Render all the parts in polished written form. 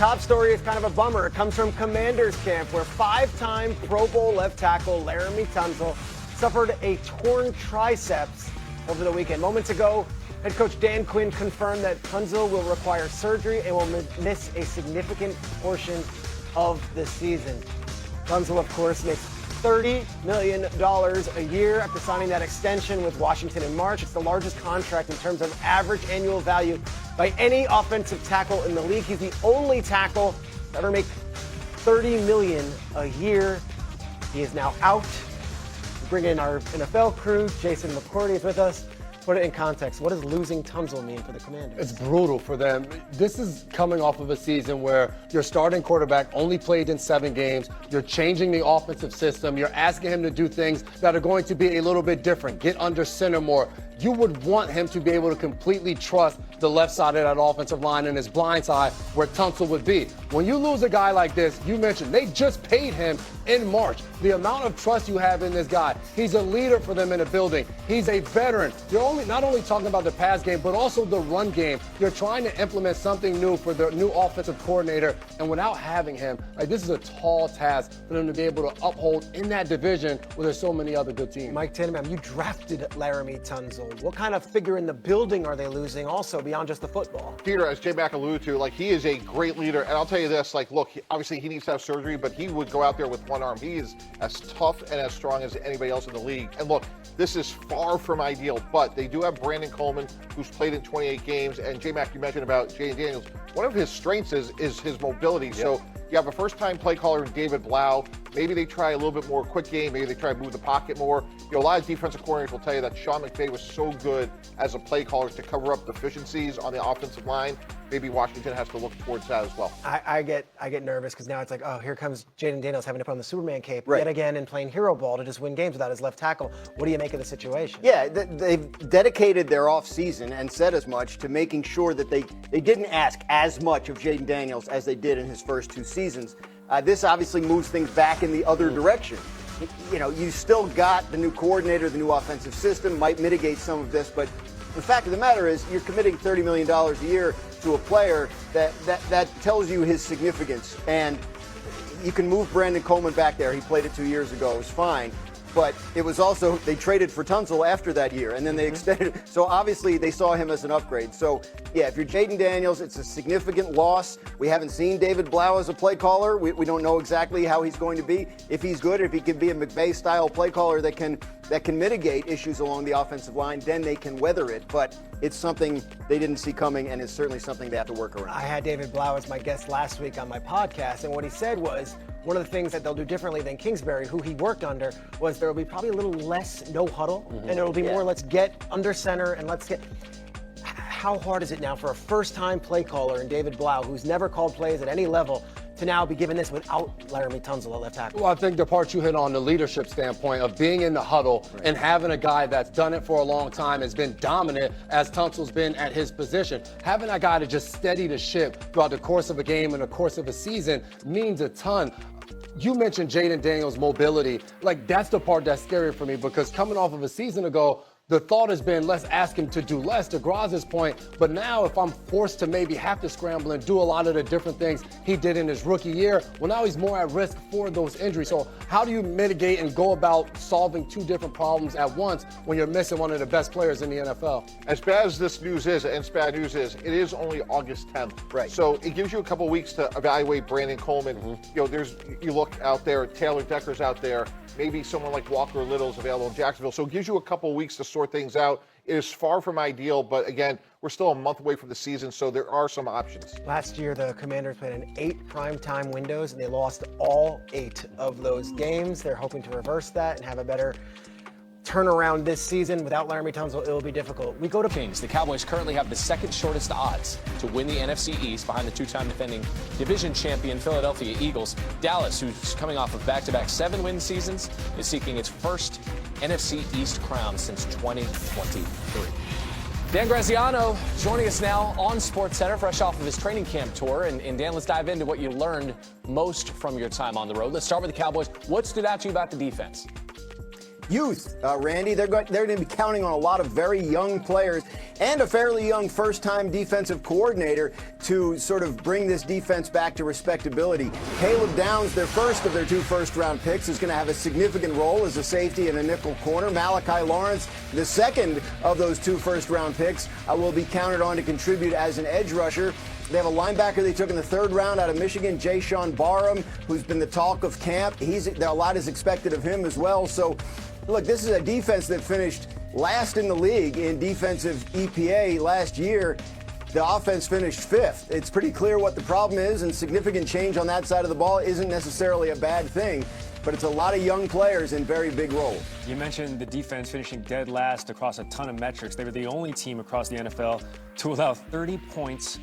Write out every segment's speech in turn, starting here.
top story is kind of a bummer. It comes from Commanders camp, where five-time Pro Bowl left tackle Laremy Tunsil suffered a torn triceps over the weekend. Moments ago, head coach Dan Quinn confirmed that Tunsil will require surgery and will miss a significant portion of the season. Tunsil, of course, makes $30 million a year after signing that extension with Washington in March. It's the largest contract in terms of average annual value by any offensive tackle in the league. He's the only tackle to ever make $30 million a year. He is now out. We bring in our NFL crew. Jason McCourty is with us. Put it in context. What does losing Tunsil mean for the Commanders? It's brutal for them. This is coming off of a season where your starting quarterback only played in 7 games. You're changing the offensive system. You're asking him to do things that are going to be a little bit different. Get under center more. You would want him to be able to completely trust the left side of that offensive line and his blind side where Tunsil would be. When you lose a guy like this, you mentioned they just paid him in March. The amount of trust you have in this guy, he's a leader for them in the building. He's a veteran. You're not only talking about the pass game, but also the run game. You're trying to implement something new for the new offensive coordinator, and without having him, this is a tall task for them to be able to uphold in that division where there's so many other good teams. Mike Tannenbaum, you drafted Laremy Tunsil. What kind of figure in the building are they losing also beyond just the football? Peter, as J-Mac alluded to, he is a great leader. And I'll tell you this, look, obviously he needs to have surgery, but he would go out there with one arm. He is as tough and as strong as anybody else in the league. And look, this is far from ideal, but they do have Brandon Coleman, who's played in 28 games. And J-Mac, you mentioned about Jayden Daniels. One of his strengths is his mobility. Yep. So you have a first-time play caller in David Blau. Maybe they try a little bit more quick game. Maybe they try to move the pocket more. A lot of defensive coordinators will tell you that Sean McVay was so good as a play caller to cover up deficiencies on the offensive line. Maybe Washington has to look towards that as well. I get nervous because now it's like, oh, here comes Jayden Daniels having to put on the Superman cape yet again and playing hero ball to just win games without his left tackle. What do you make of the situation? Yeah, they've dedicated their offseason and said as much to making sure that they didn't ask as much of Jayden Daniels as they did in his first 2 seasons. This obviously moves things back in the other direction. You still got the new coordinator, the new offensive system might mitigate some of this, but the fact of the matter is you're committing $30 million a year to a player that tells you his significance. And you can move Brandon Coleman back there. He played it 2 years ago. It was fine. But it was also, they traded for Tunsil after that year, and then they extended it. So obviously they saw him as an upgrade. So, yeah, if you're Jayden Daniels, it's a significant loss. We haven't seen David Blau as a play caller. We don't know exactly how he's going to be. If he's good, if he can be a McVay-style play caller that can mitigate issues along the offensive line, then they can weather it. But it's something they didn't see coming, and it's certainly something they have to work around. I had David Blau as my guest last week on my podcast, and what he said was, one of the things that they'll do differently than Kingsbury, who he worked under, was there will be probably a little less no huddle, and it'll be more let's get under center and let's get. How hard is it now for a first-time play caller in David Blau, who's never called plays at any level, to now be given this without Laremy Tunsil at left tackle? Well, I think the part you hit on, the leadership standpoint of being in the huddle and having a guy that's done it for a long time, has been dominant as Tunsil's been at his position. Having a guy to just steady the ship throughout the course of a game and the course of a season means a ton. You mentioned Jayden Daniels' mobility. That's the part that's scary for me, because coming off of a season ago, the thought has been, let's ask him to do less, to Graz's point. But now if I'm forced to maybe have to scramble and do a lot of the different things he did in his rookie year, well, now he's more at risk for those injuries. So how do you mitigate and go about solving 2 different problems at once when you're missing one of the best players in the NFL? As bad as this news is, and as bad news is, it is only August 10th. Right. So it gives you a couple weeks to evaluate Brandon Coleman. You look out there, Taylor Decker's out there. Maybe someone like Walker Little's available in Jacksonville. So it gives you a couple of weeks to sort things out. It is far from ideal, but again, we're still a month away from the season, so there are some options. Last year, the Commanders played in 8 primetime windows, and they lost all 8 of those games. They're hoping to reverse that and have a better turnaround this season. Without Laremy Tunsil, it will be difficult. We go to Kings. The Cowboys currently have the second shortest odds to win the NFC East behind the 2-time defending division champion Philadelphia Eagles. Dallas, who's coming off of back-to-back 7-win seasons, is seeking its first NFC East crown since 2023. Dan Graziano joining us now on SportsCenter, fresh off of his training camp tour. And Dan, let's dive into what you learned most from your time on the road. Let's start with the Cowboys. What stood out to you about the defense? youth, Randy. They're going to be counting on a lot of very young players and a fairly young first-time defensive coordinator to sort of bring this defense back to respectability. Caleb Downs, their first of their 2 first-round picks, is going to have a significant role as a safety and a nickel corner. Malachi Lawrence, the second of those 2 first-round picks, will be counted on to contribute as an edge rusher. They have a linebacker they took in the 3rd round out of Michigan, Jayden Barham, who's been the talk of camp. A lot is expected of him as well. So, look, this is a defense that finished last in the league in defensive EPA last year. The offense finished 5th. It's pretty clear what the problem is, and significant change on that side of the ball isn't necessarily a bad thing. But it's a lot of young players in very big roles. You mentioned the defense finishing dead last across a ton of metrics. They were the only team across the NFL to allow 30 points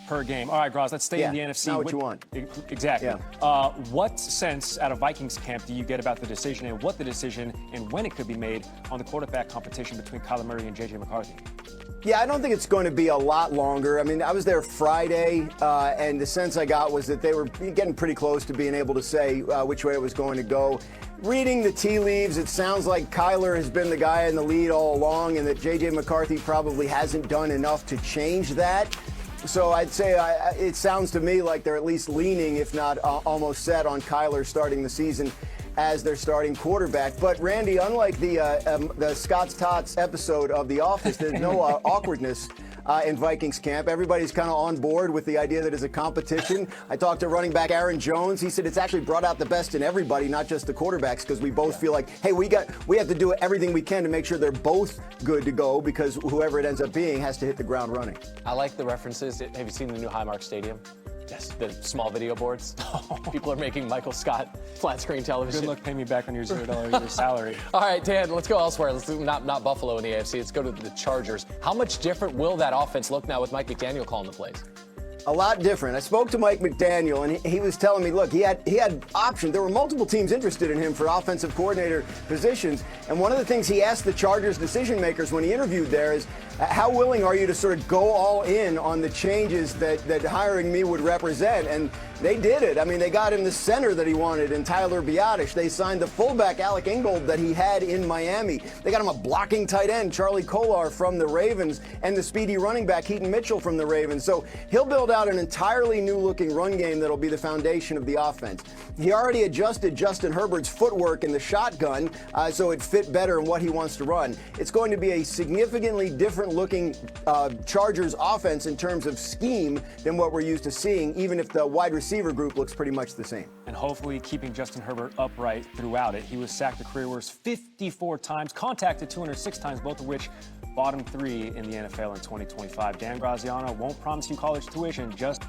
per game. All right, Groz, let's stay in the NFC. Not what you want. Exactly. Yeah. What sense out of Vikings camp do you get about the decision and what the decision and when it could be made on the quarterback competition between Kyler Murray and J.J. McCarthy? Yeah, I don't think it's going to be a lot longer. I mean, I was there Friday, and the sense I got was that they were getting pretty close to being able to say which way it was going to go. Reading the tea leaves, it sounds like Kyler has been the guy in the lead all along and that J.J. McCarthy probably hasn't done enough to change that. So I'd say it sounds to me like they're at least leaning, if not almost set, on Kyler starting the season as their starting quarterback. But Randy, unlike the Scott's Tots episode of The Office, there's no awkwardness in Vikings camp. Everybody's kind of on board with the idea that it's a competition. I talked to running back Aaron Jones. He said it's actually brought out the best in everybody, not just the quarterbacks, because we both feel like, hey, we have to do everything we can to make sure they're both good to go, because whoever it ends up being has to hit the ground running. I like the references. Have you seen the new Highmark Stadium? Yes. The small video boards. People are making Michael Scott flat screen television. Good luck paying me back on your $0 a year salary. All right, Dan, let's go elsewhere. Let's do not Buffalo in the AFC. Let's go to the Chargers. How much different will that offense look now with Mike McDaniel calling the plays? A lot different. I spoke to Mike McDaniel, and he was telling me, look, he had options. There were multiple teams interested in him for offensive coordinator positions. And one of the things he asked the Chargers decision makers when he interviewed there is, how willing are you to sort of go all in on the changes that hiring me would represent? And they did it. I mean, they got him the center that he wanted in Tyler Biadasz. They signed the fullback, Alec Ingold, that he had in Miami. They got him a blocking tight end, Charlie Kolar from the Ravens, and the speedy running back, Keaton Mitchell from the Ravens. So he'll build out an entirely new-looking run game that'll be the foundation of the offense. He already adjusted Justin Herbert's footwork in the shotgun so it fit better in what he wants to run. It's going to be a significantly different-looking Chargers offense in terms of scheme than what we're used to seeing, even if the wide receiver group looks pretty much the same. And hopefully keeping Justin Herbert upright throughout it. He was sacked a career worst 54 times, contacted 206 times, both of which bottom 3 in the NFL in 2025. Dan Graziano won't promise you college tuition, just